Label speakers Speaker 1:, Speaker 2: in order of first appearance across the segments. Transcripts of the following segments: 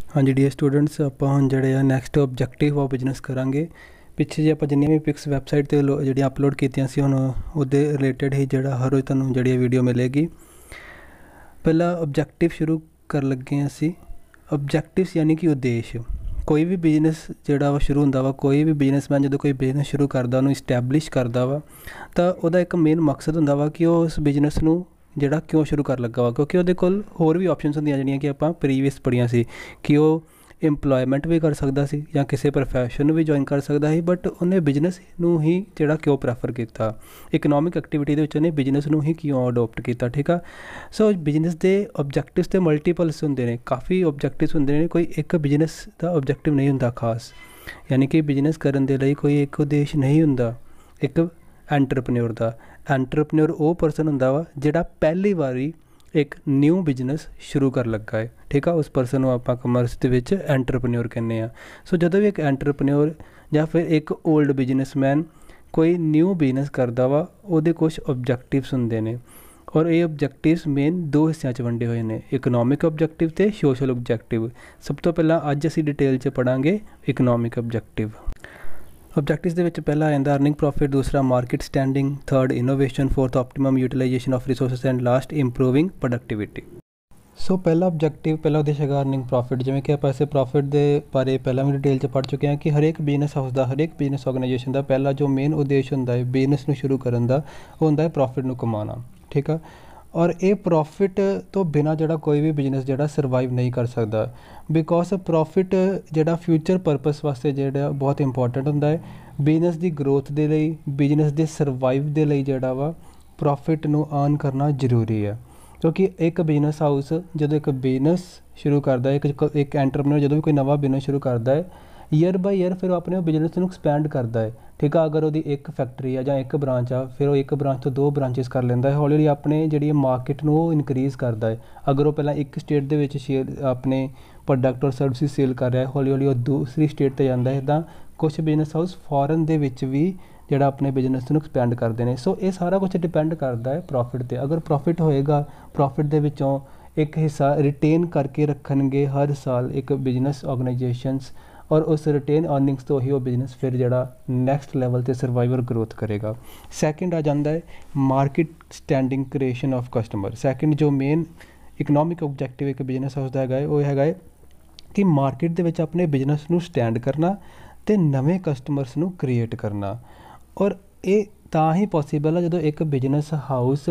Speaker 1: हाँ जी dear students, ਆਪਾਂ ਹੁਣ ਜਿਹੜੇ ਆ ਨੈਕਸਟ ਆਬਜੈਕਟਿਵ ਆਫ ਬਿਜ਼ਨਸ ਕਰਾਂਗੇ। ਪਿੱਛੇ ਜੇ ਆਪਾਂ ਜਿੰਨੀਆਂ ਵੀ ਪਿਕਸ ਵੈਬਸਾਈਟ 'ਤੇ ਜਿਹੜੀਆਂ ਅਪਲੋਡ ਕੀਤੀਆਂ ਸੀ, ਹੁਣ ਉਹਦੇ ਰਿਲੇਟਡ ਹੀ ਜਿਹੜਾ ਹਰ ਰੋਜ਼ ਤੁਹਾਨੂੰ ਜਿਹੜੀ ਵੀਡੀਓ ਮਿਲੇਗੀ। ਪਹਿਲਾਂ ਆਬਜੈਕਟਿਵ ਸ਼ੁਰੂ ਕਰ ਲੱਗੇ ਹਾਂ ਅਸੀਂ। ਆਬਜੈਕਟਿਵਸ ਯਾਨੀ ਕਿ ਉਦੇਸ਼। ਕੋਈ ਵੀ ਬਿਜ਼ਨਸ ਜਿਹੜਾ ਵਾ ਸ਼ੁਰੂ ਹੁੰਦਾ ਵਾ, ਕੋਈ ਵੀ ਬਿਜ਼ਨਸਮੈਨ ਜਦੋਂ ਕੋਈ ਬਿਜ਼ਨਸ ਸ਼ੁਰੂ ਕਰਦਾ, ਉਹਨੂੰ ਇਸਟੈਬਲਿਸ਼ ਕਰਦਾ ਵਾ, ਤਾਂ ਉਹਦਾ ਇੱਕ ਮੇਨ ਮਕਸਦ ਹੁੰਦਾ ਵਾ ਕਿ ਉਹ ਉਸ ਬਿਜ਼ਨਸ ਨੂੰ ਜਿਹੜਾ ਕਿਉਂ ਸ਼ੁਰੂ ਕਰ ਲੱਗਾ ਵਾ, ਕਿਉਂਕਿ ਉਹਦੇ ਕੋਲ ਹੋਰ ਵੀ ਆਪਸ਼ਨਸ ਹੁੰਦੀਆਂ ਜਿਹੜੀਆਂ ਕਿ ਆਪਾਂ ਪ੍ਰੀਵੀਅਸ ਪੜ੍ਹੀਆਂ ਸੀ ਕਿ ਉਹ ਇੰਪਲੋਇਮੈਂਟ ਵੀ ਕਰ ਸਕਦਾ ਸੀ ਜਾਂ ਕਿਸੇ ਪ੍ਰੋਫੈਸ਼ਨ ਨੂੰ ਵੀ ਜੁਆਇਨ ਕਰ ਸਕਦਾ ਸੀ, ਬਟ ਉਹਨੇ ਬਿਜ਼ਨਸ ਨੂੰ ਹੀ ਜਿਹੜਾ ਕਿਉਂ ਪ੍ਰੈਫਰ ਕੀਤਾ, ਇਕਨੋਮਿਕ ਐਕਟੀਵਿਟੀ ਦੇ ਵਿੱਚ ਉਹਨੇ ਬਿਜ਼ਨਸ ਨੂੰ ਹੀ ਕਿਉਂ ਅਡੋਪਟ ਕੀਤਾ। ਠੀਕ ਆ। ਸੋ ਬਿਜ਼ਨਸ ਦੇ ਆਬਜੈਕਟਿਵਸ ਤੇ ਮਲਟੀਪਲਸ ਹੁੰਦੇ ਨੇ, ਕਾਫੀ ਆਬਜੈਕਟਿਵਸ ਹੁੰਦੇ ਨੇ, ਕੋਈ ਇੱਕ ਬਿਜ਼ਨਸ ਦਾ ਆਬਜੈਕਟਿਵ ਨਹੀਂ ਹੁੰਦਾ ਖਾਸ। ਯਾਨੀ ਕਿ ਬਿਜ਼ਨਸ ਕਰਨ ਦੇ ਲਈ ਕੋਈ ਇੱਕ ਉਦੇਸ਼ ਨਹੀਂ ਹੁੰਦਾ ਇੱਕ ਐਂਟਰਪ੍ਰੇਨਿਓਰ ਦਾ। ਐਂਟਰਪ੍ਰੇਨਿਓਰ ਉਹ ਪਰਸਨ ਹੁੰਦਾ ਵਾ ਜਿਹੜਾ ਪਹਿਲੀ ਵਾਰੀ ਇੱਕ ਨਿਊ ਬਿਜ਼ਨਸ ਸ਼ੁਰੂ ਕਰ ਲੱਗਾ ਹੈ। ਠੀਕ ਆ। ਉਸ ਪਰਸਨ ਨੂੰ ਆਪਾਂ ਕਮਰਸ ਦੇ ਵਿੱਚ ਐਂਟਰਪ੍ਰੇਨਿਓਰ ਕਹਿੰਦੇ ਹਾਂ। ਸੋ ਜਦੋਂ ਵੀ ਇੱਕ ਐਂਟਰਪ੍ਰੇਨਿਓਰ ਜਾਂ ਫਿਰ ਇੱਕ ਓਲਡ ਬਿਜ਼ਨਸਮੈਨ ਕੋਈ ਨਿਊ ਬਿਜ਼ਨਸ ਕਰਦਾ ਵਾ, ਉਹਦੇ ਕੁਛ ਆਬਜੈਕਟਿਵਸ ਹੁੰਦੇ ਨੇ, ਔਰ ਇਹ ਆਬਜੈਕਟਿਵਸ ਮੇਨ ਦੋ ਹਿੱਸਿਆਂ 'ਚ ਵੰਡੇ ਹੋਏ ਨੇ, ਇਕਨੋਮਿਕ ਆਬਜੈਕਟਿਵ ਅਤੇ ਸੋਸ਼ਲ ਆਬਜੈਕਟਿਵ। ਸਭ ਤੋਂ ਪਹਿਲਾਂ ਅੱਜ ਅਸੀਂ ਡਿਟੇਲ 'ਚ ਪੜ੍ਹਾਂਗੇ ਇਕਨੋਮਿਕ ਆਬਜੈਕਟਿਵ। ਆਬਜੈਕਟਿਵਸ ਦੇ ਵਿੱਚ ਪਹਿਲਾ ਆਉਂਦਾ ਅਰਨਿੰਗ ਪ੍ਰੋਫਿਟ, ਦੂਸਰਾ market standing, third innovation, fourth optimum utilisation of resources and last improving productivity. So ਪਹਿਲਾ ਆਬਜੈਕਟਿਵ, ਪਹਿਲਾ ਉਦੇਸ਼ ਹੈਗਾ ਅਰਨਿੰਗ ਪ੍ਰੋਫਿਟ। ਜਿਵੇਂ ਕਿ ਆਪਾਂ ਇਸੇ ਪ੍ਰੋਫਿਟ ਦੇ ਬਾਰੇ ਪਹਿਲਾਂ ਵੀ ਡਿਟੇਲ 'ਚ ਪੜ੍ਹ ਚੁੱਕੇ ਹਾਂ ਕਿ ਹਰੇਕ ਬਿਜ਼ਨਸ ਹਾਊਸ ਦਾ, ਹਰੇਕ ਬਿਜ਼ਨਸ ਆਰਗੇਨਾਈਜੇਸ਼ਨ ਦਾ ਪਹਿਲਾ ਜੋ ਮੇਨ ਉਦੇਸ਼ ਹੁੰਦਾ ਹੈ ਬਿਜ਼ਨਸ ਨੂੰ ਸ਼ੁਰੂ ਕਰਨ ਦਾ, ਉਹ ਹੁੰਦਾ ਹੈ ਪ੍ਰੋਫਿਟ ਨੂੰ ਕਮਾਉਣਾ। ਠੀਕ ਆ। ਔਰ ਇਹ ਪ੍ਰੋਫਿਟ ਤੋਂ ਬਿਨਾਂ ਜਿਹੜਾ ਕੋਈ ਵੀ ਬਿਜ਼ਨਸ ਜਿਹੜਾ ਸਰਵਾਈਵ ਨਹੀਂ ਕਰ ਸਕਦਾ, ਬਿਕੋਜ਼ ਪ੍ਰੋਫਿਟ ਜਿਹੜਾ ਫਿਊਚਰ ਪਰਪਸ ਵਾਸਤੇ ਜਿਹੜਾ ਬਹੁਤ ਇੰਪੋਰਟੈਂਟ ਹੁੰਦਾ ਹੈ। ਬਿਜ਼ਨਸ ਦੀ ਗਰੋਥ ਦੇ ਲਈ, ਬਿਜ਼ਨਸ ਦੇ ਸਰਵਾਈਵ ਦੇ ਲਈ ਜਿਹੜਾ ਵਾ ਪ੍ਰੋਫਿਟ ਨੂੰ ਅਰਨ ਕਰਨਾ ਜ਼ਰੂਰੀ ਹੈ। ਕਿਉਂਕਿ ਇੱਕ ਬਿਜ਼ਨਸ ਹਾਊਸ ਜਦੋਂ ਇੱਕ ਬਿਜ਼ਨਸ ਸ਼ੁਰੂ ਕਰਦਾ ਹੈ, ਇੱਕ ਐਂਟਰਪ੍ਰੇਨਿਓਰ ਜਦੋਂ ਵੀ ਕੋਈ ਨਵਾਂ ਬਿਜ਼ਨਸ ਸ਼ੁਰੂ ਕਰਦਾ ਹੈ, ਈਅਰ ਬਾਈ ਈਅਰ ਫਿਰ ਉਹ ਆਪਣੇ ਬਿਜ਼ਨਸ ਨੂੰ ਐਕਸਪੈਂਡ ਕਰਦਾ ਹੈ। ਠੀਕ ਆ। ਅਗਰ ਉਹਦੀ ਇੱਕ ਫੈਕਟਰੀ ਆ ਜਾਂ ਇੱਕ ਬ੍ਰਾਂਚ ਆ, ਫਿਰ ਉਹ ਇੱਕ ਬ੍ਰਾਂਚ ਤੋਂ 2 ਬ੍ਰਾਂਚਿਸ ਕਰ ਲੈਂਦਾ ਹੈ। ਹੌਲੀ ਹੌਲੀ ਆਪਣੇ ਜਿਹੜੀ ਮਾਰਕੀਟ ਨੂੰ ਉਹ ਇਨਕਰੀਜ਼ ਕਰਦਾ ਹੈ। ਅਗਰ ਉਹ ਪਹਿਲਾਂ ਇੱਕ ਸਟੇਟ ਦੇ ਵਿੱਚ ਆਪਣੇ ਪ੍ਰੋਡਕਟ ਔਰ ਸਰਵਿਸਿਜ਼ ਸੇਲ ਕਰ ਰਿਹਾ ਹੈ, ਹੌਲੀ ਹੌਲੀ ਉਹ ਦੂਸਰੀ ਸਟੇਟ 'ਤੇ ਜਾਂਦਾ ਹੈ। ਇੱਦਾਂ ਕੁਛ ਬਿਜ਼ਨਸ ਹਾਊਸ ਫੋਰਨ ਦੇ ਵਿੱਚ ਵੀ ਜਿਹੜਾ ਆਪਣੇ ਬਿਜ਼ਨਸ ਨੂੰ ਐਕਸਪੈਂਡ ਕਰਦੇ ਨੇ। ਸੋ ਇਹ ਸਾਰਾ ਕੁਛ ਡਿਪੈਂਡ ਕਰਦਾ ਹੈ ਪ੍ਰੋਫਿਟ 'ਤੇ। ਅਗਰ ਪ੍ਰੋਫਿਟ ਹੋਏਗਾ, ਪ੍ਰੋਫਿਟ ਦੇ ਵਿੱਚੋਂ ਇੱਕ ਹਿੱਸਾ ਰਿਟੇਨ ਕਰਕੇ ਰੱਖਣਗੇ ਹਰ ਸਾਲ ਇੱਕ ਬਿਜ਼ਨਸ ਆਰਗੇਨਾਈਜੇਸ਼ਨਸ, ਔਰ ਉਸ ਰਿਟੇਨ ਅਰਨਿੰਗਸ ਤੋਂ ਹੀ ਉਹ ਬਿਜ਼ਨਸ ਫਿਰ ਜਿਹੜਾ ਨੈਕਸਟ ਲੈਵਲ 'ਤੇ ਸਰਵਾਈਵਰ ਗਰੋਥ ਕਰੇਗਾ। ਸੈਕਿੰਡ ਆ ਜਾਂਦਾ ਹੈ market standing creation of customer. Second ਜੋ ਮੇਨ ਇਕਨੋਮਿਕ ਆਬਜੈਕਟਿਵ ਇੱਕ ਬਿਜ਼ਨਸ ਹਾਊਸ ਦਾ ਹੈਗਾ ਹੈ, ਉਹ ਹੈਗਾ ਹੈ ਕਿ ਮਾਰਕੀਟ ਦੇ ਵਿੱਚ ਆਪਣੇ ਬਿਜ਼ਨਸ ਨੂੰ ਸਟੈਂਡ ਕਰਨਾ ਅਤੇ ਨਵੇਂ ਕਸਟਮਰਸ ਨੂੰ ਕ੍ਰੀਏਟ ਕਰਨਾ। ਔਰ ਇਹ ਤਾਂ ਹੀ ਪੋਸੀਬਲ ਆ ਜਦੋਂ ਇੱਕ ਬਿਜ਼ਨਸ ਹਾਊਸ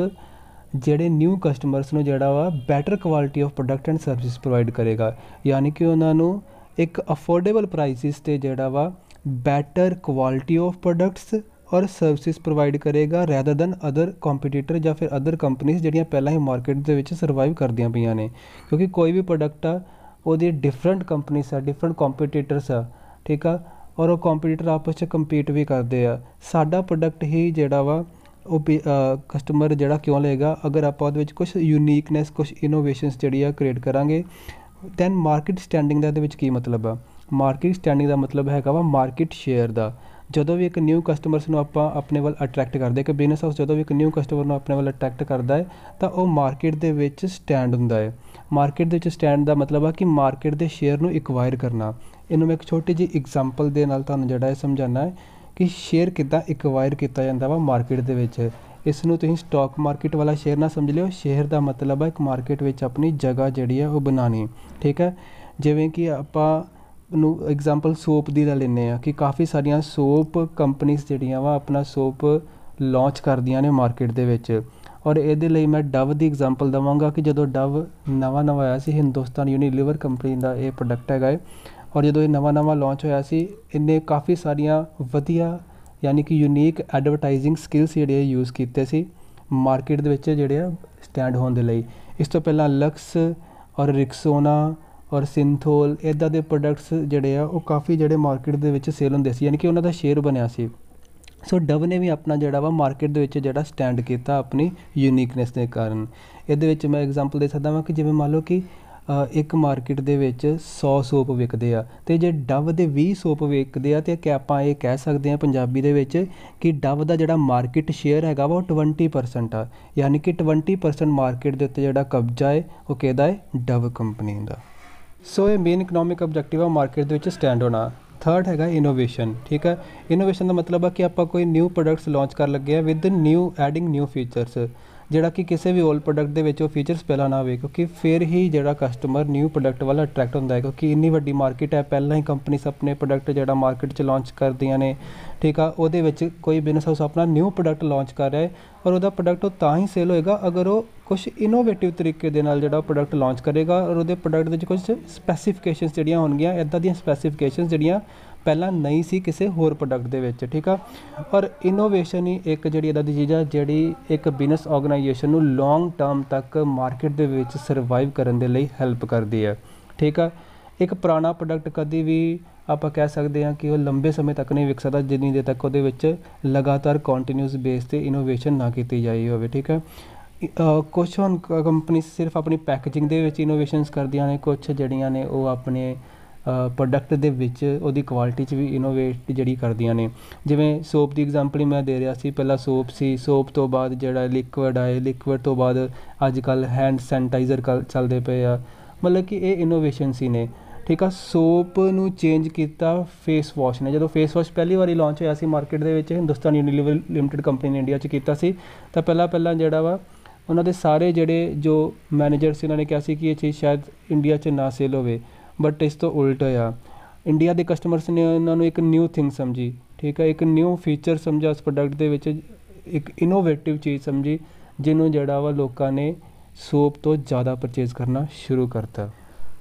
Speaker 1: ਜਿਹੜੇ ਨਿਊ ਕਸਟਮਰਸ ਨੂੰ ਜਿਹੜਾ ਵਾ better quality of product and service provide ਕਰੇਗਾ। ਯਾਨੀ ਕਿ ਉਹਨਾਂ ਨੂੰ ਇੱਕ ਅਫੋਰਡੇਬਲ ਪ੍ਰਾਈਸਿਸ 'ਤੇ ਜਿਹੜਾ ਵਾ ਬੈਟਰ ਕੁਆਲਿਟੀ ਆਫ ਪ੍ਰੋਡਕਟਸ ਔਰ ਸਰਵਿਸਿਜ਼ ਪ੍ਰੋਵਾਈਡ ਕਰੇਗਾ ਰੈਦਰ ਦੈਨ ਅਦਰ ਕੰਪੀਟੀਟਰ ਜਾਂ ਫਿਰ ਅਦਰ ਕੰਪਨੀਜ਼ ਜਿਹੜੀਆਂ ਪਹਿਲਾਂ ਹੀ ਮਾਰਕੀਟ ਦੇ ਵਿੱਚ ਸਰਵਾਈਵ ਕਰਦੀਆਂ ਪਈਆਂ ਨੇ। ਕਿਉਂਕਿ ਕੋਈ ਵੀ ਪ੍ਰੋਡਕਟ ਆ ਉਹਦੀ ਡਿਫਰੈਂਟ ਕੰਪਨੀਸ ਆ, ਡਿਫਰੈਂਟ ਕੰਪੀਟੀਟਰਸ ਆ। ਠੀਕ ਆ। ਔਰ ਉਹ ਕੰਪੀਟੀਟਰ ਆਪਸ 'ਚ ਕੰਪੀਟ ਵੀ ਕਰਦੇ ਆ। ਸਾਡਾ ਪ੍ਰੋਡਕਟ ਹੀ ਜਿਹੜਾ ਵਾ ਉਹ ਕਸਟਮਰ ਜਿਹੜਾ ਕਿਉਂ ਲਏਗਾ, ਅਗਰ ਆਪਾਂ ਉਹਦੇ ਵਿੱਚ ਕੁਛ ਯੂਨੀਕਨੈਸ, ਕੁਛ ਇਨੋਵੇਸ਼ਨਸ ਜਿਹੜੀ ਆ ਕ੍ਰੀਏਟ ਕਰਾਂਗੇ। ਦੈਨ ਮਾਰਕੀਟ ਸਟੈਂਡਿੰਗ ਦਾ ਇਹਦੇ ਵਿੱਚ ਕੀ ਮਤਲਬ ਆ? ਮਾਰਕੀਟ ਸਟੈਂਡਿੰਗ ਦਾ ਮਤਲਬ ਹੈਗਾ ਵਾ ਮਾਰਕੀਟ ਸ਼ੇਅਰ ਦਾ। ਜਦੋਂ ਵੀ ਇੱਕ ਨਿਊ ਕਸਟਮਰਸ ਨੂੰ ਆਪਾਂ ਆਪਣੇ ਵੱਲ ਅਟਰੈਕਟ ਕਰਦੇ, ਇੱਕ ਬਿਜ਼ਨਸ ਹਾਊਸ ਜਦੋਂ ਵੀ ਇੱਕ ਨਿਊ ਕਸਟਮਰ ਨੂੰ ਆਪਣੇ ਵੱਲ ਅਟਰੈਕਟ ਕਰਦਾ ਹੈ, ਤਾਂ ਉਹ ਮਾਰਕੀਟ ਦੇ ਵਿੱਚ ਸਟੈਂਡ ਹੁੰਦਾ ਹੈ। ਮਾਰਕੀਟ ਦੇ ਵਿੱਚ ਸਟੈਂਡ ਦਾ ਮਤਲਬ ਆ ਕਿ ਮਾਰਕੀਟ ਦੇ ਸ਼ੇਅਰ ਨੂੰ ਐਕਵਾਇਰ ਕਰਨਾ। ਇਹਨੂੰ ਮੈਂ ਇੱਕ ਛੋਟੀ ਜਿਹੀ ਐਗਜ਼ਾਮਪਲ ਦੇ ਨਾਲ ਤੁਹਾਨੂੰ ਜਿਹੜਾ ਇਹ ਸਮਝਾਉਣਾ ਹੈ ਕਿ ਸ਼ੇਅਰ ਕਿੱਦਾਂ ਐਕਵਾਇਰ ਕੀਤਾ ਜਾਂਦਾ ਵਾ ਮਾਰਕੀਟ ਦੇ ਵਿੱਚ। ਇਸ ਨੂੰ ਤੁਸੀਂ ਸਟਾਕ ਮਾਰਕੀਟ ਵਾਲਾ ਸ਼ੇਅਰ ਨਾ ਸਮਝ ਲਿਓ। ਸ਼ੇਅਰ ਦਾ ਮਤਲਬ ਹੈ ਇੱਕ ਮਾਰਕੀਟ ਵਿੱਚ ਆਪਣੀ ਜਗ੍ਹਾ ਜਿਹੜੀ ਹੈ ਉਹ ਬਣਾਉਣੀ। ਠੀਕ ਹੈ। ਜਿਵੇਂ ਕਿ ਆਪਾਂ ਨੂੰ ਐਗਜ਼ਾਮਪਲ ਸੋਪ ਦੀ ਲੈ ਲੈਂਦੇ ਹਾਂ ਕਿ ਕਾਫੀ ਸਾਰੀਆਂ ਸੋਪ ਕੰਪਨੀਜ਼ ਜਿਹੜੀਆਂ ਵਾ ਆਪਣਾ ਸੋਪ ਲਾਂਚ ਕਰਦੀਆਂ ਨੇ ਮਾਰਕੀਟ ਦੇ ਵਿੱਚ। ਔਰ ਇਹਦੇ ਲਈ ਮੈਂ ਡਵ ਦੀ ਐਗਜ਼ਾਮਪਲ ਦੇਵਾਂਗਾ ਕਿ ਜਦੋਂ ਡਵ ਨਵਾਂ ਆਇਆ ਸੀ, ਹਿੰਦੁਸਤਾਨ ਯੂਨੀਲੀਵਰ ਕੰਪਨੀ ਦਾ ਇਹ ਪ੍ਰੋਡਕਟ ਹੈਗਾ ਹੈ। ਔਰ ਜਦੋਂ ਇਹ ਨਵਾਂ ਲਾਂਚ ਹੋਇਆ ਸੀ, ਇਹਨੇ ਕਾਫੀ ਸਾਰੀਆਂ ਵਧੀਆ ਯਾਨੀ ਕਿ ਯੂਨੀਕ ਐਡਵਰਟਾਈਜ਼ਿੰਗ ਸਕਿੱਲਸ ਜਿਹੜੇ ਯੂਜ਼ ਕੀਤੇ ਸੀ ਮਾਰਕੀਟ ਦੇ ਵਿੱਚ ਜਿਹੜੇ ਆ ਸਟੈਂਡ ਹੋਣ ਦੇ ਲਈ। ਇਸ ਤੋਂ ਪਹਿਲਾਂ ਲਕਸ ਔਰ ਰਿਕਸੋਨਾ ਔਰ ਸਿੰਥੋਲ ਇੱਦਾਂ ਦੇ ਪ੍ਰੋਡਕਟਸ ਜਿਹੜੇ ਆ ਉਹ ਕਾਫੀ ਜਿਹੜੇ ਮਾਰਕੀਟ ਦੇ ਵਿੱਚ ਸੇਲ ਹੁੰਦੇ ਸੀ, ਯਾਨੀ ਕਿ ਉਹਨਾਂ ਦਾ ਸ਼ੇਅਰ ਬਣਿਆ ਸੀ। ਸੋ ਡਵ ਨੇ ਵੀ ਆਪਣਾ ਜਿਹੜਾ ਵਾ ਮਾਰਕੀਟ ਦੇ ਵਿੱਚ ਜਿਹੜਾ ਸਟੈਂਡ ਕੀਤਾ ਆਪਣੀ ਯੂਨੀਕਨੈਸ ਦੇ ਕਾਰਨ। ਇਹਦੇ ਵਿੱਚ ਮੈਂ ਐਗਜ਼ਾਮਪਲ ਦੇ ਸਕਦਾ ਵਾਂ ਕਿ ਜਿਵੇਂ ਮੰਨ ਲਓ ਕਿ ਇੱਕ ਮਾਰਕੀਟ ਦੇ ਵਿੱਚ 100 ਸੋਪ ਵਿਕਦੇ ਆ, ਅਤੇ ਜੇ ਡਵ ਦੇ 20 ਸੋਪ ਵਿਕਦੇ ਆ, ਅਤੇ ਕਿ ਆਪਾਂ ਇਹ ਕਹਿ ਸਕਦੇ ਹਾਂ ਪੰਜਾਬੀ ਦੇ ਵਿੱਚ ਕਿ ਡਵ ਦਾ ਜਿਹੜਾ ਮਾਰਕੀਟ ਸ਼ੇਅਰ ਹੈਗਾ ਵਾ ਉਹ 20% ਆ। ਯਾਨੀ ਕਿ 20% ਮਾਰਕੀਟ ਦੇ ਉੱਤੇ ਜਿਹੜਾ ਕਬਜ਼ਾ ਹੈ ਉਹ ਕਿਹਦਾ ਹੈ? ਡਵ ਕੰਪਨੀ ਦਾ। सो ये मेन इकनॉमिक ऑब्जेक्टिव है मार्केट ਦੇ ਵਿੱਚ ਸਟੈਂਡ ਹੋਣਾ। थर्ड हैगा इनोवेशन। ठीक है, इनोवेशन का मतलब है कि आप कोई न्यू प्रोडक्ट्स लॉन्च कर लगे with new adding new features, ਜਿਹੜਾ ਕਿ ਕਿਸੇ ਵੀ ओल्ड प्रोडक्ट ਦੇ ਵਿੱਚ ਉਹ ਫੀਚਰਸ ਪਹਿਲਾਂ ਨਾ ਹੋਵੇ, ਕਿਉਂਕਿ ਫਿਰ ਹੀ ਜਿਹੜਾ ਕਸਟਮਰ ਨਿਊ ਪ੍ਰੋਡਕਟ ਵੱਲ ਅਟਰੈਕਟ ਹੁੰਦਾ ਹੈ, ਕਿਉਂਕਿ ਇੰਨੀ ਵੱਡੀ ਮਾਰਕੀਟ ਹੈ, ਪਹਿਲਾਂ ਹੀ ਕੰਪਨੀਸ ਆਪਣੇ ਪ੍ਰੋਡਕਟ ਜਿਹੜਾ ਮਾਰਕੀਟ 'ਚ ਲਾਂਚ ਕਰਦੀਆਂ ਨੇ। ਠੀਕ ਆ, ਉਹਦੇ ਵਿੱਚ ਕੋਈ ਬਿਜ਼ਨਸ ਹਾਊਸ ਆਪਣਾ ਨਿਊ ਪ੍ਰੋਡਕਟ ਲਾਂਚ ਕਰ ਰਿਹਾ ਹੈ ਔਰ ਉਹਦਾ ਪ੍ਰੋਡਕਟ ਉਹ ਤਾਂ ਹੀ ਸੇਲ ਹੋਏਗਾ ਅਗਰ ਉਹ ਕੁਛ ਇਨੋਵੇਟਿਵ ਤਰੀਕੇ ਦੇ ਨਾਲ ਜਿਹੜਾ ਪ੍ਰੋਡਕਟ ਲਾਂਚ ਕਰੇਗਾ ਔਰ ਉਹਦੇ ਪ੍ਰੋਡਕਟ ਦੇ ਵਿੱਚ ਕੁਛ ਸਪੈਸੀਫਿਕੇਸ਼ਨਸ ਜਿਹੜੀਆਂ ਹੋਣਗੀਆਂ, ਇੱਦਾਂ ਦੀਆਂ ਸਪੈਸੀਫਿਕੇਸ਼ਨਸ ਜਿਹੜੀਆਂ ਪਹਿਲਾਂ ਨਹੀਂ ਸੀ ਕਿਸੇ ਹੋਰ ਪ੍ਰੋਡਕਟ ਦੇ ਵਿੱਚ। ਠੀਕ ਆ, ਔਰ ਇਨੋਵੇਸ਼ਨ ਹੀ ਇੱਕ ਜਿਹੜੀ ਇੱਦਾਂ ਦੀ ਚੀਜ਼ ਆ ਜਿਹੜੀ ਇੱਕ ਬਿਜ਼ਨਸ ਆਰਗੇਨਾਈਜੇਸ਼ਨ ਨੂੰ ਲੌਂਗ ਟਰਮ ਤੱਕ ਮਾਰਕੀਟ ਦੇ ਵਿੱਚ ਸਰਵਾਈਵ ਕਰਨ ਦੇ ਲਈ ਹੈਲਪ ਕਰਦੀ ਹੈ। ਠੀਕ ਆ, ਇੱਕ ਪੁਰਾਣਾ ਪ੍ਰੋਡਕਟ ਕਦੀ ਵੀ ਆਪਾਂ ਕਹਿ ਸਕਦੇ ਹਾਂ ਕਿ ਉਹ ਲੰਬੇ ਸਮੇਂ ਤੱਕ ਨਹੀਂ ਵਿਕ ਸਕਦਾ ਜਿੰਨੀ ਦੇਰ ਤੱਕ ਉਹਦੇ ਵਿੱਚ ਲਗਾਤਾਰ ਕੰਟੀਨਿਊਸ ਬੇਸ 'ਤੇ ਇਨੋਵੇਸ਼ਨ ਨਾ ਕੀਤੀ ਜਾਈ ਹੋਵੇ। ਠੀਕ ਹੈ, ਕੁਛ ਹੁਣ ਕੰਪਨੀ ਸਿਰਫ ਆਪਣੀ ਪੈਕੇਜਿੰਗ ਦੇ ਵਿੱਚ ਇਨੋਵੇਸ਼ਨਸ ਕਰਦੀਆਂ ਨੇ, ਕੁਛ ਜਿਹੜੀਆਂ ਨੇ ਉਹ ਆਪਣੇ ਪ੍ਰੋਡਕਟ ਦੇ ਵਿੱਚ ਉਹਦੀ ਕੁਆਲਿਟੀ 'ਚ ਵੀ ਇਨੋਵੇਟ ਜਿਹੜੀ ਕਰਦੀਆਂ ਨੇ। ਜਿਵੇਂ ਸੋਪ ਦੀ ਐਗਜ਼ਾਮਪਲ ਹੀ ਮੈਂ ਦੇ ਰਿਹਾ ਸੀ, ਪਹਿਲਾਂ ਸੋਪ ਸੀ, ਸੋਪ ਤੋਂ ਬਾਅਦ ਜਿਹੜਾ ਲਿਕੁਇਡ ਆਏ, ਲਿਕੁਇਡ ਤੋਂ ਬਾਅਦ ਅੱਜ ਕੱਲ੍ਹ ਹੈਂਡ ਸੈਨੀਟਾਈਜ਼ਰ ਚੱਲਦੇ ਪਏ ਆ, ਮਤਲਬ ਕਿ ਇਹ ਇਨੋਵੇਸ਼ਨਸ ਹੀ ਨੇ। ਠੀਕ ਆ, ਸੋਪ ਨੂੰ ਚੇਂਜ ਕੀਤਾ ਫੇਸ ਵਾਸ਼ ਨੇ। ਜਦੋਂ ਫੇਸ ਵਾਸ਼ ਪਹਿਲੀ ਵਾਰੀ ਲਾਂਚ ਹੋਇਆ ਸੀ ਮਾਰਕੀਟ ਦੇ ਵਿੱਚ, ਹਿੰਦੁਸਤਾਨ ਯੂਨੀਲੀਵਰ ਲਿਮਟਿਡ ਕੰਪਨੀ ਨੇ ਇੰਡੀਆ 'ਚ ਕੀਤਾ ਸੀ, ਤਾਂ ਪਹਿਲਾਂ ਜਿਹੜਾ ਵਾ ਉਹਨਾਂ ਦੇ ਸਾਰੇ ਜਿਹੜੇ ਜੋ ਮੈਨੇਜਰ ਸੀ ਉਹਨਾਂ ਨੇ ਕਿਹਾ ਸੀ ਕਿ ਇਹ ਚੀਜ਼ ਸ਼ਾਇਦ ਇੰਡੀਆ 'ਚ ਨਾ ਸੇਲ ਹੋਵੇ, ਬਟ ਇਸ ਤੋਂ ਉਲਟ ਹੋਇਆ। ਇੰਡੀਆ ਦੇ ਕਸਟਮਰਸ ਨੇ ਉਹਨਾਂ ਨੂੰ ਇੱਕ ਨਿਊ ਥਿੰਗ ਸਮਝੀ। ਠੀਕ ਹੈ, ਇੱਕ ਨਿਊ ਫੀਚਰ ਸਮਝਿਆ ਉਸ ਪ੍ਰੋਡਕਟ ਦੇ ਵਿੱਚ, ਇੱਕ ਇਨੋਵੇਟਿਵ ਚੀਜ਼ ਸਮਝੀ ਜਿਹਨੂੰ ਜਿਹੜਾ ਵਾ ਲੋਕਾਂ ਨੇ ਸੋਪ ਤੋਂ ਜ਼ਿਆਦਾ ਪਰਚੇਜ਼ ਕਰਨਾ ਸ਼ੁਰੂ ਕਰਤਾ।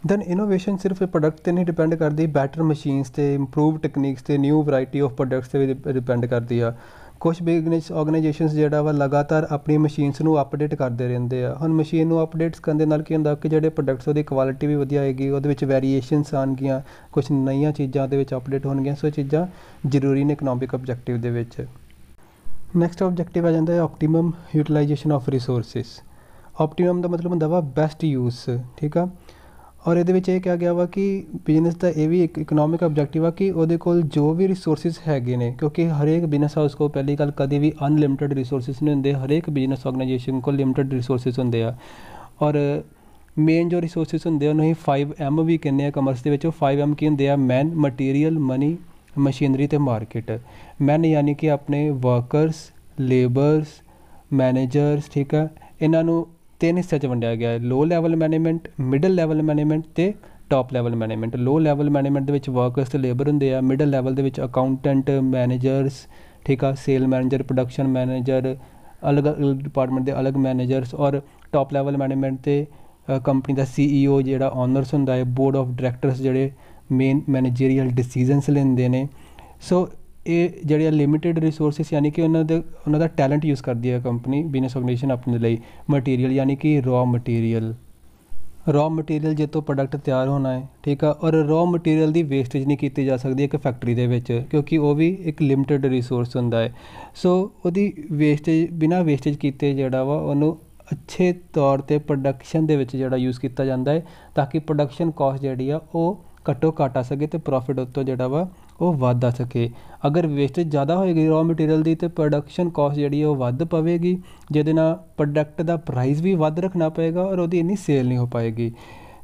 Speaker 1: ਦੈਨ ਇਨੋਵੇਸ਼ਨ ਸਿਰਫ ਪ੍ਰੋਡਕਟ 'ਤੇ ਨਹੀਂ ਡਿਪੈਂਡ ਕਰਦੀ, ਬੈਟਰ ਮਸ਼ੀਨਸ 'ਤੇ, ਇੰਪਰੂਵ ਟੈਕਨੀਕਸ 'ਤੇ, ਨਿਊ ਵਰਾਇਟੀ ਆਫ ਪ੍ਰੋਡਕਟਸ 'ਤੇ ਵੀ ਡਿਪੈਂਡ ਕਰਦੀ ਆ। ਕੁਛ ਬਿਜ਼ਨਸ ਆਰਗੇਨਾਈਜੇਸ਼ਨਸ ਜਿਹੜਾ ਵਾ ਲਗਾਤਾਰ ਆਪਣੀ ਮਸ਼ੀਨਸ ਨੂੰ ਅਪਡੇਟ ਕਰਦੇ ਰਹਿੰਦੇ ਆ। ਹੁਣ ਮਸ਼ੀਨ ਨੂੰ ਅਪਡੇਟਸ ਕਰਨ ਦੇ ਨਾਲ ਕੀ ਹੁੰਦਾ ਕਿ ਜਿਹੜੇ ਪ੍ਰੋਡਕਟਸ ਉਹਦੀ ਕੁਆਲਿਟੀ ਵੀ ਵਧੀਆ ਆਏਗੀ, ਉਹਦੇ ਵਿੱਚ ਵੈਰੀਏਸ਼ਨਸ ਆਉਣਗੀਆਂ, ਕੁਛ ਨਵੀਆਂ ਚੀਜ਼ਾਂ ਦੇ ਵਿੱਚ ਅਪਡੇਟ ਹੋਣਗੀਆਂ। ਸੋ ਚੀਜ਼ਾਂ ਜ਼ਰੂਰੀ ਨੇ ਇਕਨੋਮਿਕ ਆਬਜੈਕਟਿਵ ਦੇ ਵਿੱਚ। ਨੈਕਸਟ ਆਬਜੈਕਟਿਵ ਆ ਜਾਂਦਾ ਹੈ optimum utilisation of resources. Optimum ਦਾ ਮਤਲਬ ਹੁੰਦਾ ਵਾ ਬੈਸਟ ਯੂਜ਼। ਠੀਕ ਆ, ਔਰ ਇਹਦੇ ਵਿੱਚ ਇਹ ਕਿਹਾ ਗਿਆ ਵਾ ਕਿ ਬਿਜ਼ਨਸ ਦਾ ਇਹ ਵੀ ਇੱਕ ਇਕਨੋਮਿਕ ਆਬਜੈਕਟਿਵ ਆ ਕਿ ਉਹਦੇ ਕੋਲ ਜੋ ਵੀ ਰਿਸੋਰਸਿਸ ਹੈਗੇ ਨੇ, ਕਿਉਂਕਿ ਹਰੇਕ ਬਿਜ਼ਨਸ ਹਾਊਸ ਕੋਲ ਪਹਿਲੀ ਗੱਲ ਕਦੇ ਵੀ ਅਨਲਿਮਿਟਡ ਰਿਸੋਰਸਿਸ ਨਹੀਂ ਹੁੰਦੇ, ਹਰੇਕ ਬਿਜ਼ਨਸ ਆਰਗੇਨਾਈਜੇਸ਼ਨ ਕੋਲ ਲਿਮਿਟਡ ਰਿਸੋਰਸਿਸ ਹੁੰਦੇ ਆ। ਔਰ ਮੇਨ ਜੋ ਰਿਸੋਰਸਿਸ ਹੁੰਦੇ ਆ ਉਹਨੂੰ ਅਸੀਂ 5M ਵੀ ਕਹਿੰਦੇ ਆ ਕਮਰਸ ਦੇ ਵਿੱਚ। ਉਹ 5M ਕੀ ਹੁੰਦੇ ਆ? ਮੈਨ, ਮਟੀਰੀਅਲ, ਮਨੀ, ਮਸ਼ੀਨਰੀ ਅਤੇ ਮਾਰਕੀਟ। ਮੈਨ ਯਾਨੀ ਕਿ ਆਪਣੇ ਵਰਕਰਸ, ਲੇਬਰਸ, ਮੈਨੇਜਰਸ। ਠੀਕ ਆ, ਇਹਨਾਂ ਨੂੰ ਤਿੰਨ ਹਿੱਸਿਆਂ 'ਚ ਵੰਡਿਆ ਗਿਆ ਹੈ, low level management, middle level management ਅਤੇ top level management. Low level management ਦੇ ਵਿੱਚ ਵਰਕਰਸ ਅਤੇ ਲੇਬਰ ਹੁੰਦੇ ਆ, ਮਿਡਲ ਲੈਵਲ ਦੇ ਵਿੱਚ ਅਕਾਊਂਟੈਂਟ, ਮੈਨੇਜਰਸ। ਠੀਕ ਆ, ਸੇਲ ਮੈਨੇਜਰ, ਪ੍ਰੋਡਕਸ਼ਨ ਮੈਨੇਜਰ, ਅਲੱਗ ਅਲੱਗ ਡਿਪਾਰਟਮੈਂਟ ਦੇ ਅਲੱਗ ਮੈਨੇਜਰਸ। ਔਰ ਟੌਪ ਲੈਵਲ ਮੈਨੇਜਮੈਂਟ 'ਤੇ ਕੰਪਨੀ ਦਾ CEO ਜਿਹੜਾ ਓਨਰਸ ਹੁੰਦਾ ਹੈ, ਬੋਰਡ ਆਫ ਡਾਇਰੈਕਟਰਸ ਜਿਹੜੇ ਮੇਨ ਮੈਨੇਜਰੀਅਲ ਡਿਸੀਜ਼ਨਸ ਲੈਂਦੇ ਨੇ। ਸੋ ਇਹ ਜਿਹੜੇ ਲਿਮਿਟਿਡ ਰਿਸੋਰਸਿਸ ਯਾਨੀ ਕਿ ਉਹਨਾਂ ਦਾ ਟੈਲੈਂਟ ਯੂਜ਼ ਕਰਦੀ ਹੈ ਕੰਪਨੀ, ਬਿਜ਼ਨਸ ਆਰਗੇਨਾਈਜੇਸ਼ਨ ਆਪਣੇ ਲਈ। ਮਟੀਰੀਅਲ ਯਾਨੀ ਕਿ ਰॉ ਮਟੀਰੀਅਲ ਜਿੱਥੋਂ ਪ੍ਰੋਡਕਟ ਤਿਆਰ ਹੋਣਾ ਹੈ। ਠੀਕ ਆ, ਔਰ ਰॉ ਮਟੀਰੀਅਲ ਦੀ ਵੇਸਟੇਜ ਨਹੀਂ ਕੀਤੀ ਜਾ ਸਕਦੀ ਇੱਕ ਫੈਕਟਰੀ ਦੇ ਵਿੱਚ, ਕਿਉਂਕਿ ਉਹ ਵੀ ਇੱਕ ਲਿਮਿਟਿਡ ਰਿਸੋਰਸ ਹੁੰਦਾ ਹੈ। ਸੋ ਉਹਦੀ ਵੇਸਟੇਜ ਬਿਨਾਂ ਵੇਸਟੇਜ ਕੀਤੇ ਜਿਹੜਾ ਵਾ ਉਹਨੂੰ ਅੱਛੇ ਤੌਰ 'ਤੇ ਪ੍ਰੋਡਕਸ਼ਨ ਦੇ ਵਿੱਚ ਜਿਹੜਾ ਯੂਜ਼ ਕੀਤਾ ਜਾਂਦਾ ਹੈ, ਤਾਂ ਕਿ ਪ੍ਰੋਡਕਸ਼ਨ ਕਾਸਟ ਜਿਹੜੀ ਆ ਉਹ ਘੱਟੋ ਘੱਟ ਆ ਸਕੇ ਅਤੇ ਪ੍ਰੋਫਿਟ ਉੱਤੋਂ ਜਿਹੜਾ ਵਾ ਉਹ ਵੱਧ ਆ ਸਕੇ। ਅਗਰ ਵੇਸਟੇਜ ਜ਼ਿਆਦਾ ਹੋਏਗੀ ਰॉ ਮਟੀਰੀਅਲ ਦੀ ਤਾਂ ਪ੍ਰੋਡਕਸ਼ਨ ਕਾਸਟ ਜਿਹੜੀ ਉਹ ਵੱਧ ਪਵੇਗੀ, ਜਿਹਦੇ ਨਾਲ ਪ੍ਰੋਡਕਟ ਦਾ ਪ੍ਰਾਈਸ ਵੀ ਵੱਧ ਰੱਖਣਾ ਪਏਗਾ ਔਰ ਉਹਦੀ ਇੰਨੀ ਸੇਲ ਨਹੀਂ ਹੋ ਪਾਏਗੀ।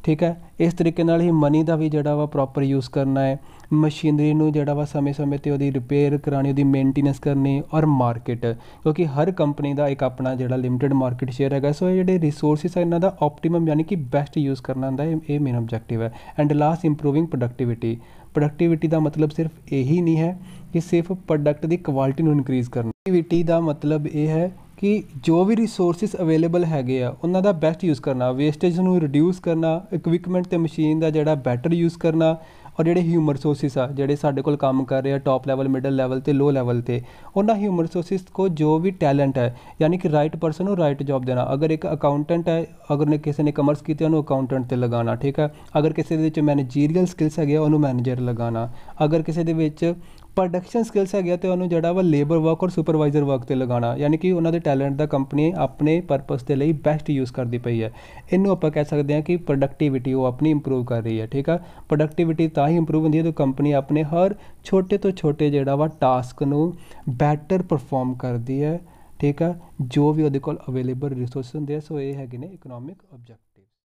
Speaker 1: ਠੀਕ ਹੈ, ਇਸ ਤਰੀਕੇ ਨਾਲ ਹੀ ਮਨੀ ਦਾ ਵੀ ਜਿਹੜਾ ਵਾ ਪ੍ਰੋਪਰ ਯੂਜ਼ ਕਰਨਾ ਹੈ। ਮਸ਼ੀਨਰੀ ਨੂੰ ਜਿਹੜਾ ਵਾ ਸਮੇਂ 'ਤੇ ਉਹਦੀ ਰਿਪੇਅਰ ਕਰਾਉਣੀ, ਉਹਦੀ ਮੇਨਟੇਨੈਂਸ ਕਰਨੀ। ਔਰ ਮਾਰਕੀਟ, ਕਿਉਂਕਿ ਹਰ ਕੰਪਨੀ ਦਾ ਇੱਕ ਆਪਣਾ ਜਿਹੜਾ ਲਿਮਿਟਿਡ ਮਾਰਕੀਟ ਸ਼ੇਅਰ ਹੈਗਾ। ਸੋ ਇਹ ਜਿਹੜੇ ਰਿਸੋਰਸਿਸ ਆ ਇਹਨਾਂ ਦਾ ਆਪਟੀਮਮ ਯਾਨੀ ਕਿ ਬੈਸਟ ਯੂਜ਼ ਕਰਨਾ ਹੁੰਦਾ ਹੈ, ਇਹ ਮੇਨ ਆਬਜੈਕਟਿਵ ਹੈ। ਐਂਡ ਲਾਸਟ, ਇੰਪਰੂਵਿੰਗ ਪ੍ਰੋਡਕਟੀਵਿਟੀ ਦਾ ਮਤਲਬ ਸਿਰਫ ਇਹੀ ਨਹੀਂ ਹੈ ਕਿ ਸਿਰਫ ਪ੍ਰੋਡਕਟ ਦੀ ਕੁਆਲਿਟੀ ਨੂੰ ਇਨਕਰੀਜ਼ ਕਰਨਾ। ਪ੍ਰੋਡਕਟੀਵਿਟੀ ਦਾ ਮਤਲਬ ਇਹ ਹੈ ਕਿ ਜੋ ਵੀ ਰਿਸੋਰਸਿਸ ਅਵੇਲੇਬਲ ਹੈਗੇ ਆ ਉਹਨਾਂ ਦਾ ਬੈਸਟ ਯੂਜ਼ ਕਰਨਾ, ਵੇਸਟੇਜ ਨੂੰ ਰਿਡਿਊਸ ਕਰਨਾ, ਇਕਵਿਪਮੈਂਟ ਅਤੇ ਮਸ਼ੀਨ ਦਾ ਜਿਹੜਾ ਬੈਟਰ ਯੂਜ਼ ਕਰਨਾ। ਔਰ ਜਿਹੜੇ ਹਿਊਮਨ ਰਿਸੋਰਸਿਸ ਆ ਜਿਹੜੇ ਸਾਡੇ ਕੋਲ ਕੰਮ ਕਰ ਰਹੇ ਆ ਟੌਪ ਲੈਵਲ, ਮਿਡਲ ਲੈਵਲ ਅਤੇ ਲੋ ਲੈਵਲ 'ਤੇ, ਉਹਨਾਂ ਹਿਊਮਨ ਰਿਸੋਰਸਿਸ ਕੋ ਜੋ ਵੀ ਟੈਲੈਂਟ ਹੈ ਯਾਨੀ ਕਿ ਰਾਈਟ ਪਰਸਨ ਨੂੰ ਰਾਈਟ ਜੋਬ ਦੇਣਾ। ਅਗਰ ਇੱਕ ਅਕਾਊਂਟੈਂਟ ਹੈ, ਅਗਰ ਕਿਸੇ ਨੇ ਕਮਰਸ ਕੀਤੀ ਉਹਨੂੰ ਅਕਾਊਂਟੈਂਟ 'ਤੇ ਲਗਾਉਣਾ। ਠੀਕ ਹੈ, ਅਗਰ ਕਿਸੇ ਦੇ ਵਿੱਚ ਮੈਨੇਜੀਰੀਅਲ ਸਕਿੱਲਸ ਹੈਗੇ ਉਹਨੂੰ ਮੈਨੇਜਰ ਲਗਾਉਣਾ। ਅਗਰ ਕਿਸੇ ਦੇ ਵਿੱਚ ਪ੍ਰੋਡਕਸ਼ਨ ਸਕਿੱਲਸ ਹੈਗੇ ਅਤੇ ਉਹਨੂੰ ਜਿਹੜਾ ਵਾ ਲੇਬਰ ਵਰਕ ਔਰ ਸੁਪਰਵਾਈਜ਼ਰ ਵਰਕ 'ਤੇ ਲਗਾਉਣਾ। ਯਾਨੀ ਕਿ ਉਹਨਾਂ ਦੇ ਟੈਲੈਂਟ ਦਾ ਕੰਪਨੀ ਆਪਣੇ ਪਰਪਸ ਦੇ ਲਈ ਬੈਸਟ ਯੂਜ਼ ਕਰਦੀ ਪਈ ਹੈ। ਇਹਨੂੰ ਆਪਾਂ ਕਹਿ ਸਕਦੇ ਹਾਂ ਕਿ ਪ੍ਰੋਡਕਟੀਵਿਟੀ ਉਹ ਆਪਣੀ ਇੰਪਰੂਵ ਕਰ ਰਹੀ ਹੈ। ਠੀਕ ਆ, ਪ੍ਰੋਡਕਟੀਵਿਟੀ ਤਾਂ ਹੀ ਇੰਪਰੂਵ ਹੁੰਦੀ ਹੈ ਜਦੋਂ ਕੰਪਨੀ ਆਪਣੇ ਹਰ ਛੋਟੇ ਤੋਂ ਛੋਟੇ ਜਿਹੜਾ ਵਾ ਟਾਸਕ ਨੂੰ ਬੈਟਰ ਪਰਫੋਰਮ ਕਰਦੀ ਹੈ। ਠੀਕ ਆ, ਜੋ ਵੀ ਉਹਦੇ ਕੋਲ ਅਵੇਲੇਬਲ ਰਿਸੋਰਸ ਹੁੰਦੇ ਆ। ਸੋ ਇਹ ਹੈਗੇ ਨੇ ਇਕਨੋਮਿਕ ਆਬਜੈਕਟ।